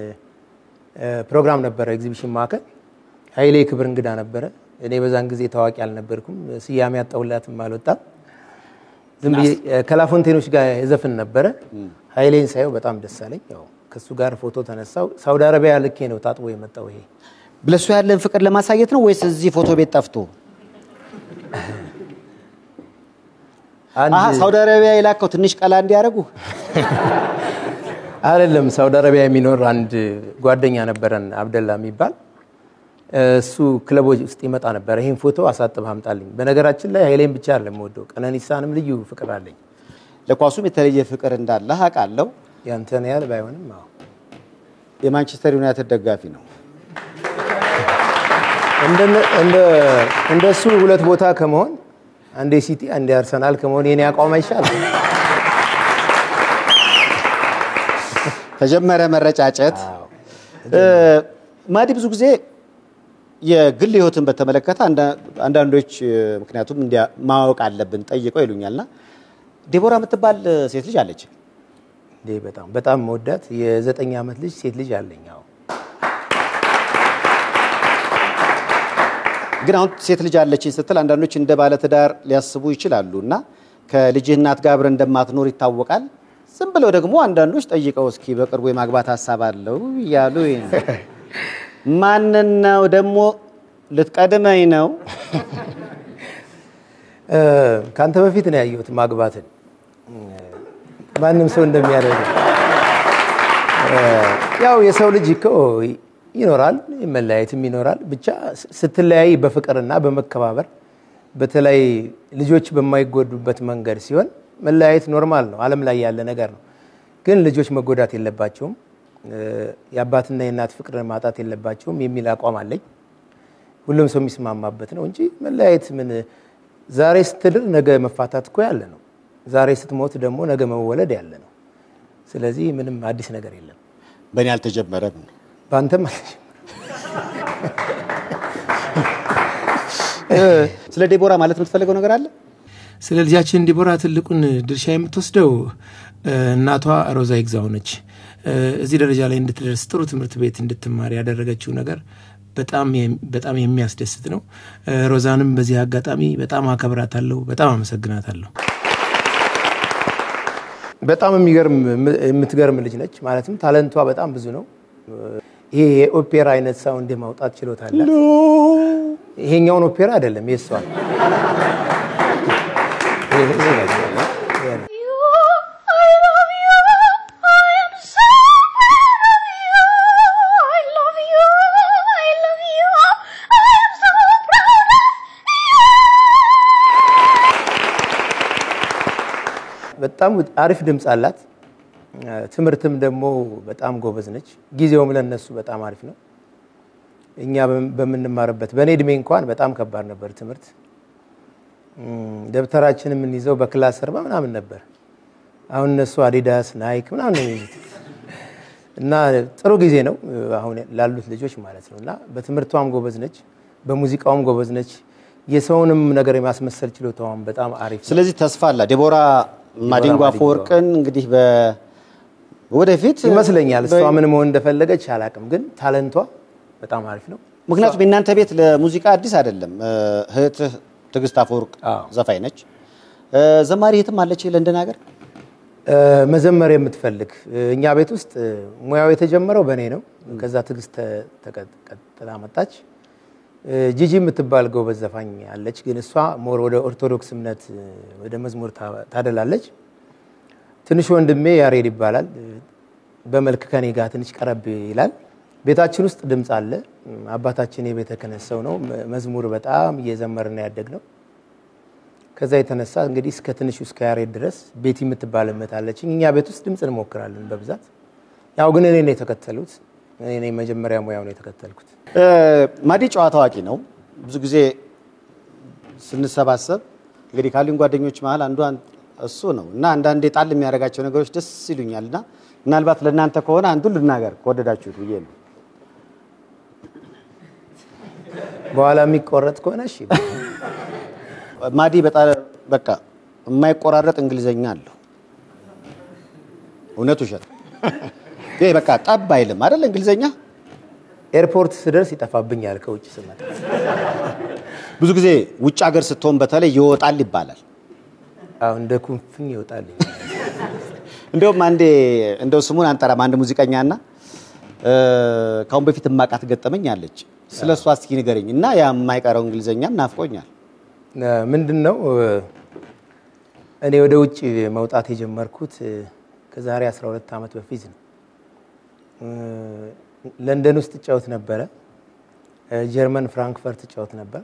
ፕሮግራም ነበረ ኤግዚቢሽን ማዕከል። ኃይሌ ክብር እንግዳ ነበረ። እኔ በዛን ጊዜ ታዋቂ አልነበርኩም። ስያሜ ያጣውላትም አልወጣም። ዝም ብዬ ከላፎንቴኖች ጋር የዘፍን ነበረ። ኃይሌን ሳየው በጣም ደስ አለኝ። ያው ከሱ ጋር ፎቶ ተነሳው። ሳውዲ አረቢያ ልኬ ነው ታጥቦ የመጣው። ይሄ ብለሱ ያለን ፍቅር ለማሳየት ነው ወይስ እዚህ ፎቶ ቤት ጠፍቶ? ሳውዲ አረቢያ የላከው ትንሽ ቀላ እንዲያረጉ አይደለም። ሳውዲ አረቢያ የሚኖር አንድ ጓደኛ ነበረን አብደላ የሚባል እሱ ክለቦች ውስጥ ይመጣ ነበር። ይሄን ፎቶ አሳጥብ አምጣልኝ። በነገራችን ላይ ኃይሌን ብቻ አይደለም ወደው ቀነኒሳንም ልዩ ፍቅር አለኝ። ለኳሱም የተለየ ፍቅር እንዳለ አውቃለሁ። ያንተን ያህል ባይሆንም የማንቸስተር ዩናይትድ ደጋፊ ነው። እንደሱ ሁለት ቦታ ከመሆን አንዴ ሲቲ አንዴ አርሰናል ከመሆን የኔ አቋም አይሻልም? ተጀመረ መረጫጨት። ማዲ ብዙ ጊዜ የግል ህይወትን በተመለከተ አንዳንዶች ምክንያቱም ማወቅ አለብን ጠይቀው ይሉኛልና ዴቦራ የምትባል ሴት ልጅ አለች። በጣም መወዳት የ9 ዓመት ልጅ ሴት ልጅ አለኝ። ግን አሁን ሴት ልጅ አለችኝ ስትል አንዳንዶች እንደ ባለ ትዳር ሊያስቡ ይችላሉና ከልጅህ እናት ጋር አብረህ እንደማትኖር ይታወቃል። ዝም ብለው ደግሞ አንዳንዶች ጠይቀው እስኪ በቅርቡ የማግባት ሐሳብ አለው ይያሉ። ማንን ነው ደግሞ ልትቀድመኝ ነው? ካንተ በፊት ነው ያየሁት ማግባትን። ማንም ሰው እንደሚያደርገው ያው የሰው ልጅ እኮ ይኖራል፣ መለያየትም ይኖራል። ብቻ ስትለያይ በፍቅርና በመከባበር በተለይ ልጆች በማይጎዱበት መንገድ ሲሆን መለያየት ኖርማል ነው፣ ዓለም ላይ ያለ ነገር ነው። ግን ልጆች መጎዳት የለባቸውም፣ የአባትና የእናት ፍቅር ማጣት የለባቸውም የሚል አቋም አለኝ። ሁሉም ሰው የሚስማማበት ነው እንጂ መለያየት ምን ዛሬ ስትድር ነገ መፋታት እኮ ያለ ነው። ዛሬ ስትሞት ደግሞ ነገ መወለድ ያለ ነው። ስለዚህ ምንም አዲስ ነገር የለም። በእኔ አልተጀመረም፣ ባንተም ስለ ዴቦራ ማለት የምትፈልገው ነገር አለ? ስለ ልጃችን ዴቦራ ትልቁን ድርሻ የምትወስደው እናቷ ሮዛ ይግዛው ነች። እዚህ ደረጃ ላይ እንድትደርስ ጥሩ ትምህርት ቤት እንድትማር ያደረገችው ነገር በጣም የሚያስደስት ነው። ሮዛንም በዚህ አጋጣሚ በጣም አከብራታለሁ፣ በጣም አመሰግናታለሁ። በጣም የምትገርም ልጅ ነች። ማለትም ታለንቷ በጣም ብዙ ነው። ይሄ የኦፔራ አይነት ሳውንድ የማውጣት ችሎታ አላት። ይሄኛውን ኦፔራ አይደለም የሷ በጣም አሪፍ ድምጽ አላት። ትምህርትም ደግሞ በጣም ጎበዝ ነች። ጊዜውም ለነሱ በጣም አሪፍ ነው። እኛ በምንማርበት በኔ እድሜ እንኳን በጣም ከባድ ነበር ትምህርት። ደብተራችንን የምንይዘው በክላስ ሰርባ ምናምን ነበር። አሁን እነሱ አዲዳስ ናይክ ምናምን ነው የሚይዙት እና ጥሩ ጊዜ ነው አሁን ላሉት ልጆች ማለት ነውና በትምህርቷም ጎበዝ ነች፣ በሙዚቃውም ጎበዝ ነች። የሰውንም ነገር የማስመሰል ችሎታዋም በጣም አሪፍ ነው። ስለዚህ ተስፋ አለ ዴቦራ ማዲንጎ አፈወርቅን እንግዲህ ወደፊት ይመስለኛል እሷ ምን መሆን እንደፈለገች አላቅም፣ ግን ታለንቷ በጣም አሪፍ ነው። ምክንያቱም እናንተ ቤት ለሙዚቃ አዲስ አይደለም። እህትህ ትግስት አፈወርቅ ዘፋኝ ነች፣ ዘማሪ እህትም አለች ለንደን ሀገር መዘመር የምትፈልግ። እኛ ቤት ውስጥ ሙያው የተጀመረው በኔ ነው። ከዛ ትግስት ተቀጥላ መጣች። ጂጂ የምትባል ጎበዝ ዘፋኝ አለች፣ ግን እሷ ሞር ወደ ኦርቶዶክስ እምነት ወደ መዝሙር ታደላለች። ትንሽ ወንድሜ ያሬድ ይባላል። በመልክ ከኔ ጋር ትንሽ ቀረብ ይላል። ቤታችን ውስጥ ድምጽ አለ። አባታችን የቤተ ክህነት ሰው ነው። መዝሙር በጣም እየዘመርን ያደግነው። ከዛ የተነሳ እንግዲህ እስከ ትንሹ እስከ ያሬድ ድረስ ቤቲ የምትባል እመታለች። እኛ ቤት ውስጥ ድምጽ እንሞክራለን በብዛት። ያው ግን እኔ ነው የተከተሉት። እኔ መጀመሪያ ሙያውን የተከተልኩት። ማዲ ጨዋታ አዋቂ ነው። ብዙ ጊዜ ስንሰባሰብ እንግዲህ ካሉኝ ጓደኞች መሃል አንዱ እሱ ነው እና አንዳንዴ ጣል የሚያደርጋቸው ነገሮች ደስ ይሉኛልና ምናልባት ለእናንተ ከሆነ አንዱን ልናገር ከወደዳችሁት ብዬ ነው። በኋላ የሚቆረጥ ከሆነ እሺ። ማዲ በጣም በቃ የማይቆራረጥ እንግሊዘኛ አለው። እውነቱ ሸት ይሄ በቃ ጠብ አይልም አይደል? እንግሊዘኛ ኤርፖርት ስደርስ ይጠፋብኛል ከውጭ ስመጣ። ብዙ ጊዜ ውጭ ሀገር ስትሆን በተለይ ይወጣል ይባላል። አው እንደ ኩንፍኝ ይወጣል። እንደውም እንደው ስሙን አንጠራም አንድ ሙዚቀኛና ካሁን በፊት ማቃት ገጠመኝ አለች። ስለሷ እስኪ ንገረኝና ያ የማይቀረው እንግሊዘኛም ናፍቆኛል። ምንድነው እኔ ወደ ውጭ መውጣት የጀመርኩት ከዛሬ 12 አመት በፊት ነው። ለንደን ውስጥ ጫውት ነበር፣ ጀርመን ፍራንክፈርት ጫውት ነበር፣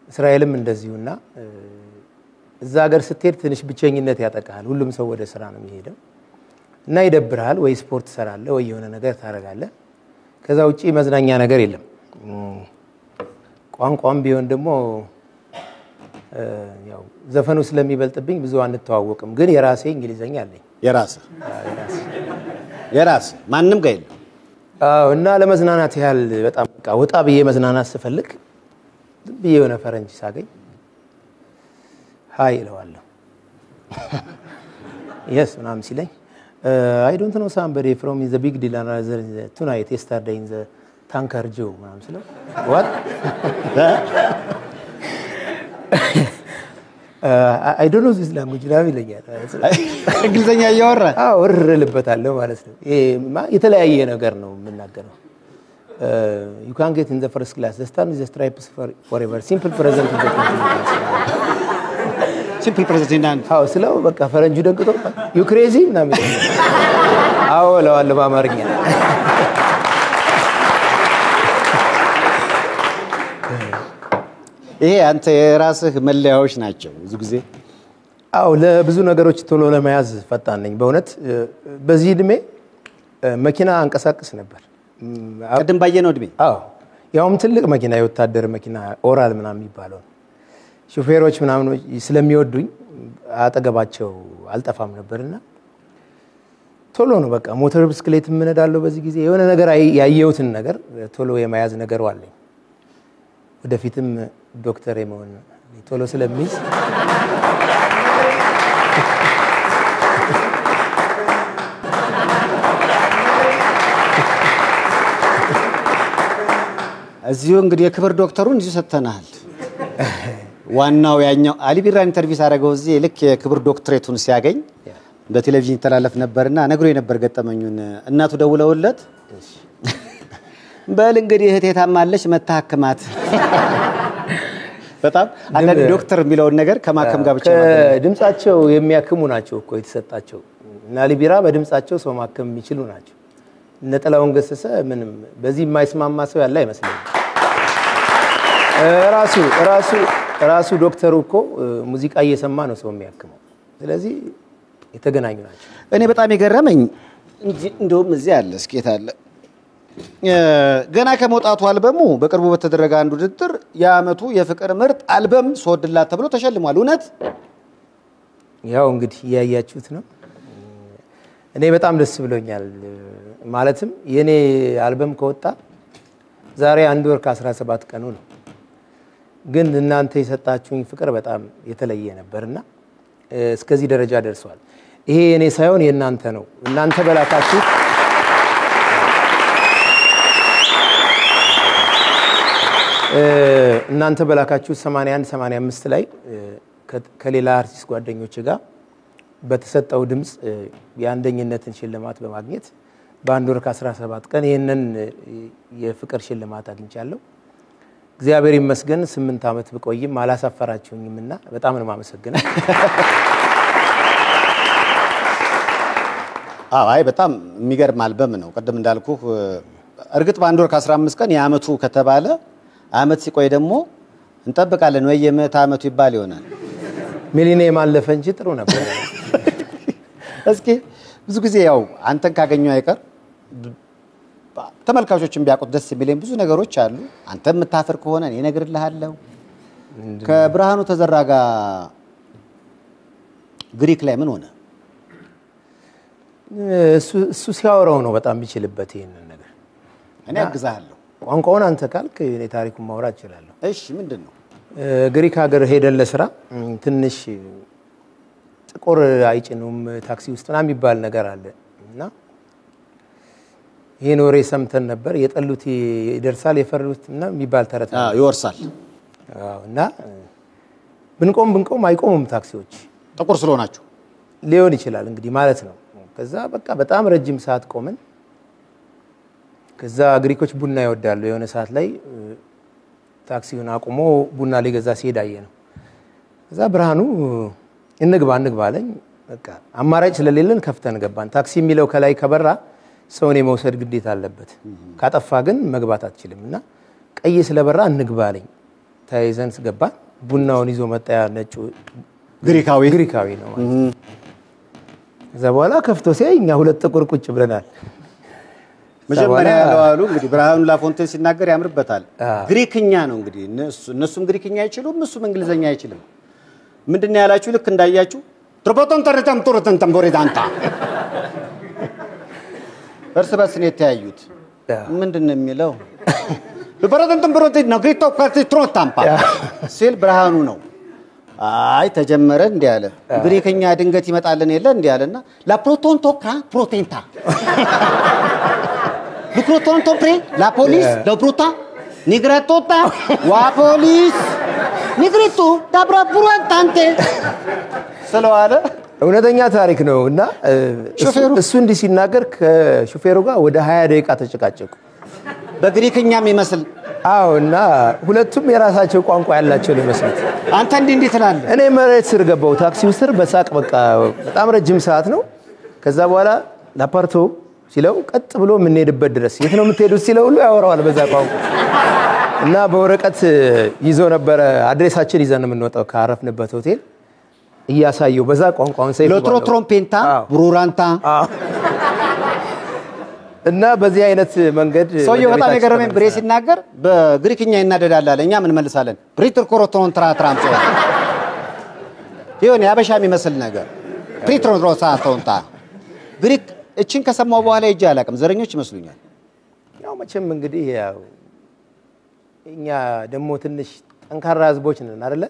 እስራኤልም እንደዚሁና እዛ ሀገር ስትሄድ ትንሽ ብቸኝነት ያጠቃል። ሁሉም ሰው ወደ ስራ ነው የሚሄደው እና ይደብራል። ወይ ስፖርት ሰራለህ ወይ የሆነ ነገር ታረጋለህ። ከዛ ውጪ መዝናኛ ነገር የለም። ቋንቋም ቢሆን ደግሞ ያው ዘፈኑ ስለሚበልጥብኝ ብዙ አንተዋወቅም፣ ግን የራሴ እንግሊዘኛ አለኝ። የራስ ማንንም ጋር የለም። እና ለመዝናናት ያህል በጣም በቃ ወጣ ብዬ መዝናናት ስፈልግ ብዬ የሆነ ፈረንጅ ሳገኝ ሃይ እለዋለሁ። yes ምናምን ሲለኝ I don't know somebody from the big deal tonight yesterday in the tanker Joe ምናምን ስለው what I don't know this language ነው ይለኛል። እንግሊዘኛ እያወራ እርልበታለሁ ማለት ነው። የተለያየ ነገር ነው የምናገረው። you can get in the first class the star is the stripes forever simple present ሲምፕል ፕሬዘንት አዎ ስለው በቃ ፈረንጁ ደንቅቶ you crazy ምናምን አዎ ለዋለ በአማርኛ ይሄ አንተ የራስህ መለያዎች ናቸው ብዙ ጊዜ። አዎ ለብዙ ነገሮች ቶሎ ለመያዝ ፈጣን ነኝ በእውነት። በዚህ እድሜ መኪና አንቀሳቅስ ነበር። ቀደም ባየነው እድሜ አዎ ያውም ትልቅ መኪና የወታደር መኪና ኦራል ምናምን ይባላል። ሹፌሮች ምናምን ስለሚወዱኝ አጠገባቸው አልጠፋም ነበርና ቶሎ ነው በቃ ሞተር ብስክሌት ምንዳለው። በዚህ ጊዜ የሆነ ነገር ያየሁትን ነገር ቶሎ የመያዝ ነገር አለኝ። ወደፊትም ዶክተር የመሆን ቶሎ ስለሚይዝ እዚሁ እንግዲህ የክብር ዶክተሩን እዚሁ ሰጥተናል። ዋናው ያኛው አሊ ቢራን ኢንተርቪው አደረገው እዚህ ልክ የክብር ዶክትሬቱን ሲያገኝ በቴሌቪዥን ተላለፍ ነበርና ነግሮ የነበር ገጠመኙን እናቱ ደውለውለት በል እንግዲህ እህቴ ታማለች መታከማት በጣም አንዳንድ ዶክተር የሚለውን ነገር ከማከም ጋር ብቻ ድምጻቸው የሚያክሙ ናቸው እኮ የተሰጣቸው እና አሊ ቢራ በድምጻቸው ሰው ማከም የሚችሉ ናቸው። እነ ጥላሁን ገሰሰ ምንም በዚህ የማይስማማ ሰው ያለ አይመስልም። ራሱ ዶክተሩ እኮ ሙዚቃ እየሰማ ነው ሰው የሚያክመው። ስለዚህ የተገናኙ ናቸው። እኔ በጣም የገረመኝ እንደውም እዚህ አለ ስኬት አለ ገና ከመውጣቱ አልበሙ በቅርቡ በተደረገ አንድ ውድድር የዓመቱ የፍቅር ምርጥ አልበም ሶድላት ተብሎ ተሸልሟል። እውነት ያው እንግዲህ ያያችሁት ነው። እኔ በጣም ደስ ብሎኛል። ማለትም የኔ አልበም ከወጣ ዛሬ 1 ወር ከ17 ቀኑ ነው። ግን እናንተ የሰጣችሁኝ ፍቅር በጣም የተለየ ነበርና እስከዚህ ደረጃ ደርሷል። ይሄ የኔ ሳይሆን የእናንተ ነው። እናንተ በላካችሁ እናንተ በላካችሁ 81 85 ላይ ከሌላ አርቲስት ጓደኞች ጋር በተሰጠው ድምጽ የአንደኝነትን ሽልማት በማግኘት በ1 ወር ከ17 ቀን ይሄንን የፍቅር ሽልማት አግኝቻለሁ። እግዚአብሔር ይመስገን 8 አመት ብቆይም አላሳፈራችሁኝምና በጣም ነው ማመሰግነው። አይ በጣም የሚገርም አልበም ነው። ቀደም እንዳልኩ እርግጥ በ1 ወር ከ15 ቀን የዓመቱ ከተባለ አመት ሲቆይ ደግሞ እንጠብቃለን ወይ የመት አመቱ ይባል ይሆናል። ሚሊኒየም አለፈ እንጂ ጥሩ ነበር። እስኪ ብዙ ጊዜ ያው አንተን ካገኘው አይቀር ተመልካቾችን ቢያውቁት ደስ የሚለኝ ብዙ ነገሮች አሉ። አንተ የምታፈር ከሆነ እኔ እነግርልሃለሁ። ከብርሃኑ ተዘራ ጋር ግሪክ ላይ ምን ሆነ? እሱ ሲያወራው ነው በጣም የሚችልበት ይሄንን ነገር። እኔ አግዛለሁ። ቋንቋውን አንተ ካልክ እኔ ታሪኩን ማውራት እችላለሁ። እሺ ምንድነው? ግሪክ ሀገር ሄደን ለስራ ትንሽ ጥቁር አይጭኑም ታክሲ ውስጥና የሚባል ነገር አለ እና ይሄን ወሬ ሰምተን ነበር። የጠሉት ይደርሳል የፈሩትና የሚባል ተረት ነው። ይወርሳል። እና ብንቆም አይቆሙም ታክሲዎች ጥቁር ስለሆናችሁ ሊሆን ይችላል እንግዲህ ማለት ነው። ከዛ በቃ በጣም ረጅም ሰዓት ቆመን ከዛ ግሪኮች ቡና ይወዳሉ። የሆነ ሰዓት ላይ ታክሲውን አቁሞ ቡና ሊገዛ ሲሄድ አየነው። ከዛ ብርሃኑ እንግባ አለኝ። በቃ አማራጭ ስለሌለን ከፍተን ገባን። ታክሲ የሚለው ከላይ ከበራ ሰውን የመውሰድ ግዴታ አለበት። ካጠፋ ግን መግባት አትችልምና ቀይ ስለበራ እንግባ አለኝ። ተያይዘን ገባን። ቡናውን ይዞ መጣ። ነጩ ግሪካዊ ነው ማለት። ከዛ በኋላ ከፍቶ ሲያይ እኛ ሁለት ጥቁር ቁጭ ብለናል። መጀመሪያ ያለዋሉ እንግዲህ ብርሃኑ ላፎንቴን ሲናገር ያምርበታል። ግሪክኛ ነው እንግዲህ እነሱም ግሪክኛ አይችሉም እሱም እንግሊዘኛ አይችልም። ምንድነው ያላችሁ? ልክ እንዳያችሁ ትሮፖቶን ተረተም ቶረተን ተምቦሬዳንታ እርስ በርስ ነው የተያዩት። ምንድነው የሚለው? በረተን ተምቦሬዳንታ ነው ግሪቶ ካርት ትሮታምፓ ሲል ብርሃኑ ነው። አይ ተጀመረ እንዴ አለ። ግሪክኛ ድንገት ይመጣልን የለ እንዴ አለና ላ ፕሮቶን ቶካ ፕሮቴንታ ፕሮቶን ቶፕሬ ላ ፖሊስ ለብሩታ ኒግሬቶታ ዋ ፖሊስ ኒግሬቶ ዳብራ ቡራንታንቴ ስለዋለ እውነተኛ ታሪክ ነው። እና እሱ እንዲህ ሲናገር ከሹፌሩ ጋር ወደ 20 ደቂቃ ተጨቃጨቁ በግሪክኛም ይመስል። አዎ እና ሁለቱም የራሳቸው ቋንቋ ያላቸው ነው መስሎት። አንተ እንዴ ትላለህ? እኔ መሬት ስር ገባው ታክሲው ስር በሳቅ በቃ በጣም ረጅም ሰዓት ነው። ከዛ በኋላ ላፓርቶ ሲለው ቀጥ ብሎ የምንሄድበት ድረስ የት ነው የምትሄዱት ሲለው ሁሉ ያወራዋል በዛ ቋንቋ። እና በወረቀት ይዞ ነበር አድሬሳችን ይዘን የምንወጣው ካረፍንበት ሆቴል እያሳየው በዛ ቋንቋውን ሳይፈው ሎትሮ ትሮምፔንታ ብሩራንታ እና በዚህ አይነት መንገድ ሰውየው በጣም የገረመኝ ብሬ ሲናገር በግሪክኛ ይናደዳል አለ። እኛ ምን መልሳለን? ብሪትር ኮሮቶን ትራትራምጾ ይሁን ያበሻ የሚመስል ነገር ብሪትር ሮሳቶንታ ግሪክ እቺን ከሰማው በኋላ ይጃ አላቅም ዘረኞች ይመስሉኛል። ያው መቼም እንግዲህ ያው እኛ ደሞ ትንሽ ጠንካራ ህዝቦች ነን አይደለ?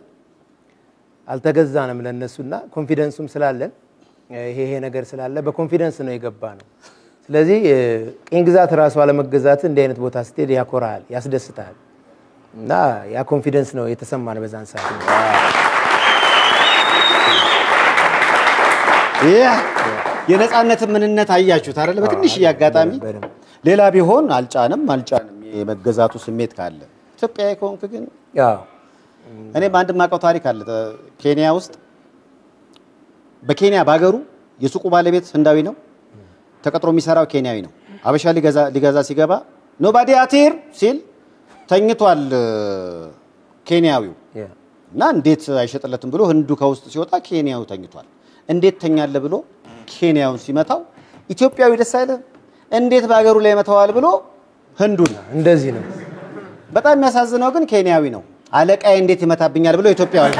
አልተገዛንም ለነሱና ኮንፊደንሱም ስላለን ይሄ ነገር ስላለ በኮንፊደንስ ነው የገባ ነው። ስለዚህ ቅኝ ግዛት ራሱ አለመገዛት እንደ አይነት ቦታ ስትሄድ ያኮራል፣ ያስደስታል። እና ያ ኮንፊደንስ ነው የተሰማን በዛን ሰዓት ነው። የነፃነት ምንነት አያችሁት አይደል? በትንሽ ያጋጣሚ ሌላ ቢሆን አልጫንም የመገዛቱ ስሜት ካለ ኢትዮጵያዊ ከሆንክ ግን እኔም አንድ ማቀው ታሪክ አለ። ኬንያ ውስጥ በኬንያ ባገሩ የሱቁ ባለቤት ህንዳዊ ነው፣ ተቀጥሮ የሚሰራው ኬንያዊ ነው። አበሻ ሊገዛ ሲገባ ኖባዲ አቲር ሲል ተኝቷል ኬንያዊው እና እንዴት አይሸጥለትም ብሎ ህንዱ ከውስጥ ሲወጣ ኬንያዊው ተኝቷል። እንዴት ተኛለ ብሎ ኬንያውን ሲመታው ኢትዮጵያዊ ደስ አይለ እንዴት ባገሩ ላይ መተዋል ብሎ ህንዱን እንደዚህ ነው። በጣም የሚያሳዝነው ግን ኬንያዊ ነው። አለቃዬ እንዴት ይመታብኛል ብሎ ኢትዮጵያዊ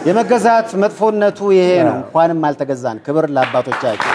የመገዛት መጥፎነቱ ይሄ ነው። እንኳንም አልተገዛን። ክብር ለአባቶቻችን።